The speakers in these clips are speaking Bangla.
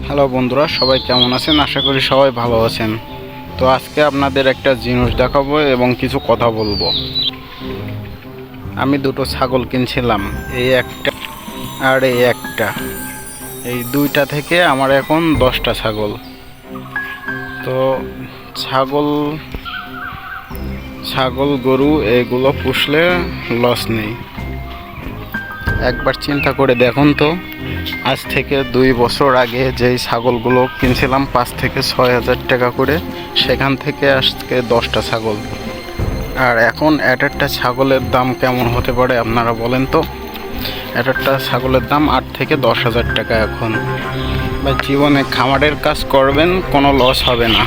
হ্যালো বন্ধুরা, সবাই কেমন আছেন? আশা করি সবাই ভালো আছেন। তো আজকে আপনাদের একটা জিনিস দেখাবো এবং কিছু কথা বলবো। আমি দুটো ছাগল কিনছিলাম, এই একটা আর এই একটা। এই দুইটা থেকে আমার এখন 10টা ছাগল। তো ছাগল ছাগল গরু এগুলো পুষলে লস নেই। একবার চিন্তা করে দেখুন তো, আজ থেকে 2 বছর আগে যেই ছাগলগুলো কিনছিলাম 5 থেকে 6 হাজার টাকা করে, সেখান থেকে আজকে 10টা ছাগল। আর এখন একটা ছাগলের দাম কেমন হতে পারে আপনারা বলেন তো? একটা ছাগলের দাম 8 থেকে 10 হাজার টাকা এখন। বা জীবনে খামারের কাজ করবেন, কোনো লস হবে না।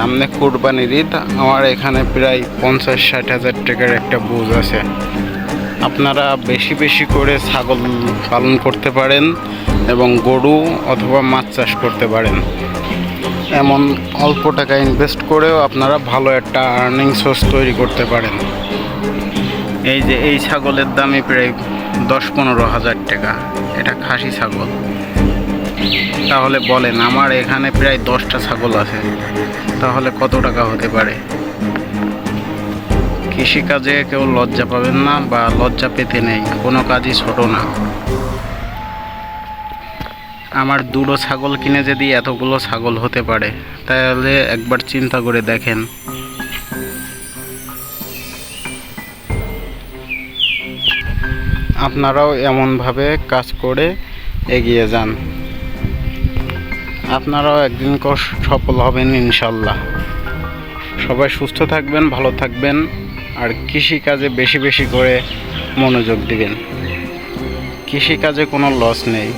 সামনে কুরবানির ঈদ, আমার এখানে প্রায় 50-60 হাজার টাকার একটা বুঝ আছে। আপনারা বেশি বেশি করে ছাগল পালন করতে পারেন এবং গরু অথবা মাছ চাষ করতে পারেন। এমন অল্প টাকা ইনভেস্ট করেও আপনারা ভালো একটা আর্নিং সোর্স তৈরি করতে পারেন। এই যে এই ছাগলের দামই প্রায় 10-15 হাজার টাকা, এটা খাসি ছাগল। তাহলে বলেন, আমার এখানে প্রায় 10টা ছাগল আছে, তাহলে কত টাকা হতে পারে? কৃষিকাজে কেউ লজ্জা পাবেন না বা লজ্জা পেতে নেই, কোনো কাজই ছোট না। আমার দুটো ছাগল কিনে যদি এতগুলো ছাগল হতে পারে, তাহলে একবার চিন্তা করে দেখেন। আপনারাও এমনভাবে কাজ করে এগিয়ে যান, আপনারাও একদিন সফল হবেন ইনশাল্লাহ। সবাই সুস্থ থাকবেন, ভালো থাকবেন, আর কৃষিকাজে বেশি বেশি করে মনোযোগ দিবেন। কৃষিকাজে কোনো লস নেই।